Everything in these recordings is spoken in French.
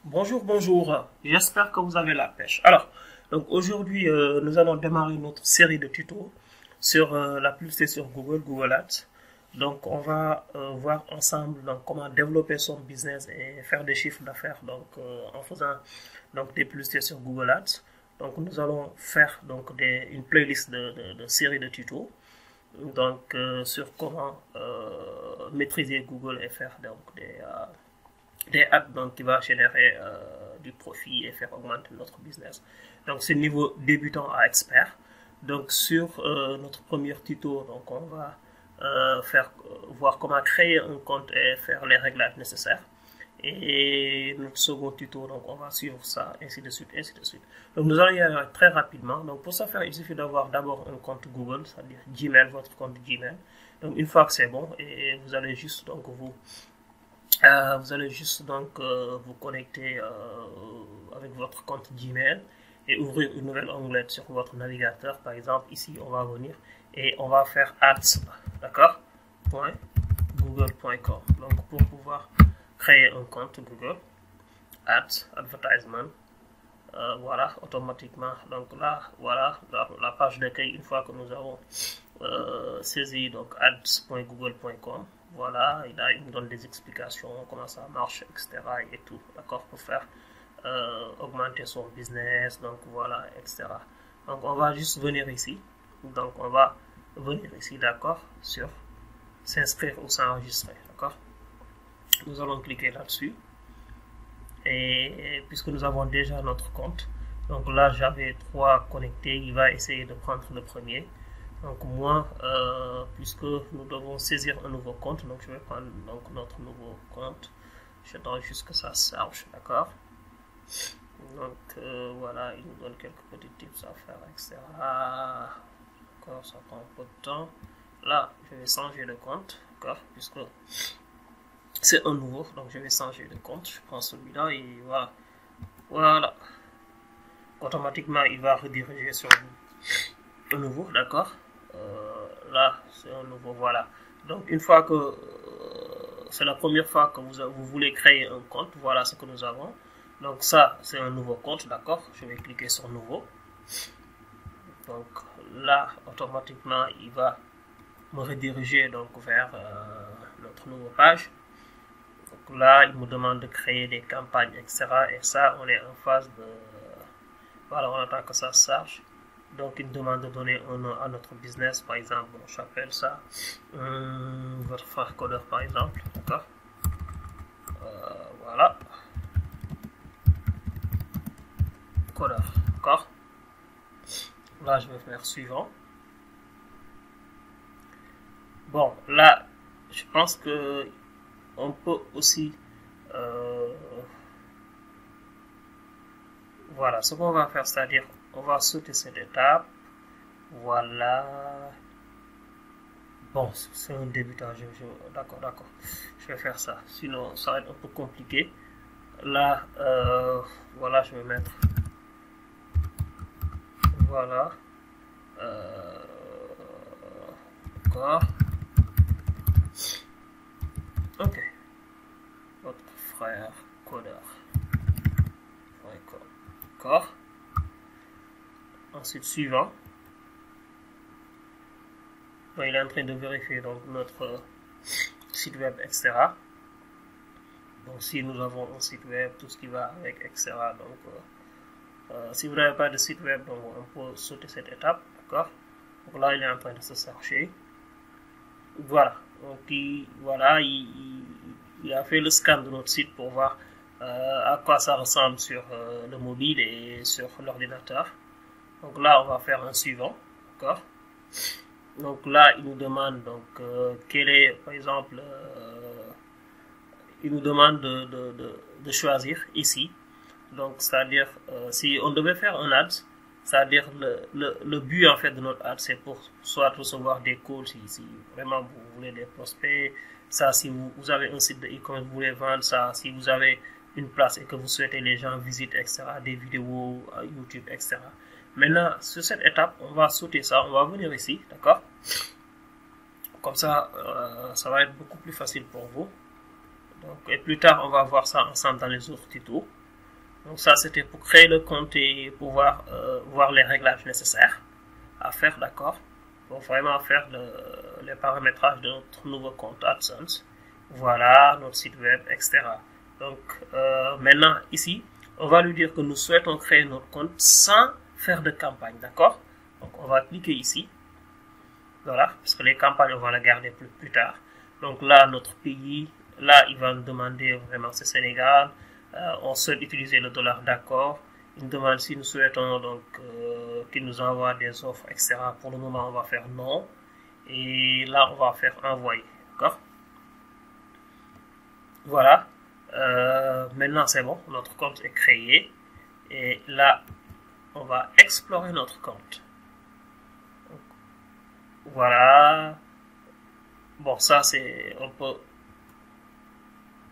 Bonjour, bonjour. J'espère que vous avez la pêche. Alors, donc aujourd'hui, nous allons démarrer notre série de tutos sur la publicité sur Google Ads. Donc, on va voir ensemble donc, comment développer son business et faire des chiffres d'affaires en faisant donc, des publicités sur Google Ads. Donc, nous allons faire donc, une playlist de séries de tutos donc, sur comment maîtriser Google et faire donc, des ads donc, qui va générer du profit et faire augmenter notre business. Donc c'est niveau débutant à expert. Donc sur notre premier tuto, donc on va voir comment créer un compte et faire les réglages nécessaires. Et notre second tuto, donc on va suivre ça, ainsi de suite, ainsi de suite. Donc nous allons y aller très rapidement. Donc pour ça faire, il suffit d'avoir d'abord un compte Google, c'est-à-dire Gmail, votre compte Gmail. Donc une fois que c'est bon, et vous allez juste donc vous connecter avec votre compte Gmail et ouvrir une nouvelle onglet sur votre navigateur. Par exemple, ici, on va venir et on va faire ads, d'accord, .google.com. Donc, pour pouvoir créer un compte Google, ads, advertisement, voilà, automatiquement. Donc là, voilà, la page d'accueil, une fois que nous avons saisi donc ads.google.com. Voilà, il nous donne des explications, comment ça marche, etc. et tout, d'accord, pour faire augmenter son business, donc voilà, etc. Donc on va juste venir ici, donc on va venir ici, d'accord, sur s'inscrire ou s'enregistrer, d'accord. Nous allons cliquer là-dessus, et puisque nous avons déjà notre compte, donc là j'avais 3 connectés, il va essayer de prendre le premier. Donc moi, puisque nous devons saisir un nouveau compte, donc je vais prendre donc, notre nouveau compte. J'attends juste que ça charge, d'accord. Donc voilà, il nous donne quelques petits tips à faire, etc. D'accord, ça prend un peu de temps. Là, je vais changer de compte, d'accord, puisque c'est un nouveau, donc je vais changer de compte. Je prends celui-là et voilà. Voilà. Automatiquement, il va rediriger sur un nouveau, d'accord. Là, c'est un nouveau, voilà. Donc, une fois que c'est la première fois que vous voulez créer un compte, voilà ce que nous avons. Donc, ça, c'est un nouveau compte, d'accord. Je vais cliquer sur nouveau. Donc, là, automatiquement, il va me rediriger donc, vers notre nouvelle page. Donc, là, il me demande de créer des campagnes, etc. Et ça, on est en phase de... Voilà, on attend que ça se charge. Donc, il demande de donner un nom à notre business, par exemple, bon, j'appelle ça votre frère codeur, par exemple, d'accord. Voilà, codeur, d'accord. Là, je vais faire suivant. Bon, là, je pense que on peut aussi, voilà, ce qu'on va faire, c'est-à-dire, on va sauter cette étape. Voilà. Bon, c'est un débutant. D'accord. Je vais faire ça. Sinon, ça va être un peu compliqué. Là, voilà, je vais mettre. Voilà. D'accord. Ok. Votre frère codeur. D'accord. Ensuite, suivant. Donc, il est en train de vérifier donc, notre site web, etc. Donc, si nous avons un site web, tout ce qui va avec, etc. Donc, si vous n'avez pas de site web, donc, on peut sauter cette étape, d'accord. Donc là, il est en train de se chercher. Voilà. Donc, il a fait le scan de notre site pour voir à quoi ça ressemble sur le mobile et sur l'ordinateur. Donc là, on va faire un suivant, d'accord. Donc là, il nous demande donc quel est, par exemple, il nous demande de choisir ici. Donc, c'est-à-dire, si on devait faire un ad, c'est-à-dire le but en fait de notre ad, c'est pour soit recevoir des calls si vraiment vous voulez des prospects, ça si vous avez un site de e-commerce, vous voulez vendre ça, si vous avez une place et que vous souhaitez les gens visitent, etc., des vidéos YouTube, etc. Maintenant, sur cette étape, on va sauter ça, on va venir ici, d'accord. Comme ça, ça va être beaucoup plus facile pour vous. Donc, et plus tard, on va voir ça ensemble dans les autres tutos. Donc ça, c'était pour créer le compte et pouvoir voir les réglages nécessaires à faire, d'accord, pour vraiment faire les paramétrages de notre nouveau compte AdSense. Voilà, notre site web, etc. Donc maintenant, ici, on va lui dire que nous souhaitons créer notre compte sans faire de campagne, d'accord. Donc on va cliquer ici. Voilà, parce que les campagnes, on va les garder plus tard. Donc là, notre pays, là, il va nous demander vraiment c'est Sénégal. On souhaite utiliser le dollar, d'accord. Il nous demande si nous souhaitons donc qu'il nous envoie des offres, etc. Pour le moment, on va faire non. Et là, on va faire envoyer, d'accord. Voilà. Maintenant, c'est bon. Notre compte est créé. Et là, on va explorer notre compte. Donc, voilà. Bon, ça, c'est... On peut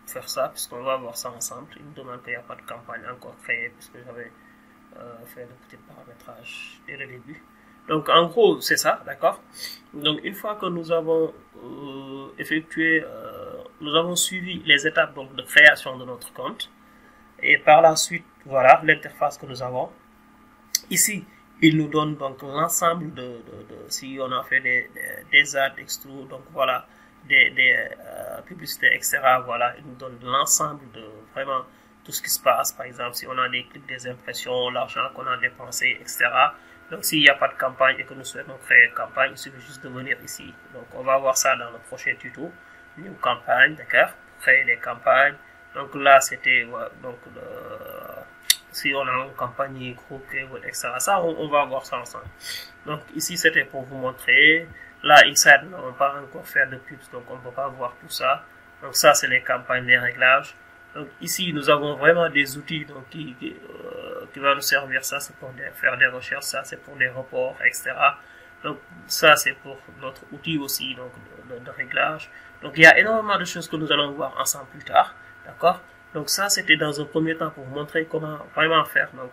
faire ça, puisqu'on va voir ça ensemble. Il me demande qu'il n'y a pas de campagne encore créée, puisque j'avais fait le petit paramétrage dès le début. Donc, en gros, c'est ça, d'accord. Donc, une fois que nous avons effectué, nous avons suivi les étapes donc, de création de notre compte, et par la suite, voilà l'interface que nous avons. Ici, il nous donne donc l'ensemble si on a fait des ads, extrudes, donc voilà, des publicités, etc. Voilà, il nous donne l'ensemble de vraiment tout ce qui se passe. Par exemple, si on a des clics, des impressions, l'argent qu'on a dépensé, etc. Donc, s'il n'y a pas de campagne et que nous souhaitons créer une campagne, il suffit juste de venir ici. Donc, on va voir ça dans le prochain tuto. New campagne, d'accord, créer des campagnes. Donc là, c'était donc si on a une campagne, groupe, etc. Ça, on va voir ça ensemble. Donc ici, c'était pour vous montrer. Là, inside, nous n'avons pas encore fait de pubs, donc on ne peut pas voir tout ça. Donc ça, c'est les campagnes, les réglages. Donc ici, nous avons vraiment des outils donc, qui vont nous servir. Ça, c'est pour faire des recherches. Ça, c'est pour des reports, etc. Donc ça, c'est pour notre outil aussi donc, de réglage. Donc il y a énormément de choses que nous allons voir ensemble plus tard. D'accord? Donc ça, c'était dans un premier temps pour vous montrer comment vraiment faire donc,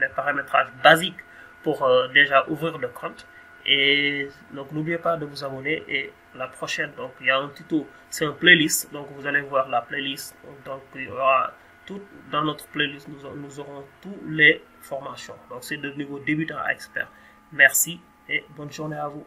les paramétrages basiques pour déjà ouvrir le compte. Et donc n'oubliez pas de vous abonner. Et la prochaine, donc il y a un tuto, c'est une playlist. Donc vous allez voir la playlist. Donc il y aura tout dans notre playlist. Nous aurons toutes les formations. Donc c'est de niveau débutant à expert. Merci et bonne journée à vous.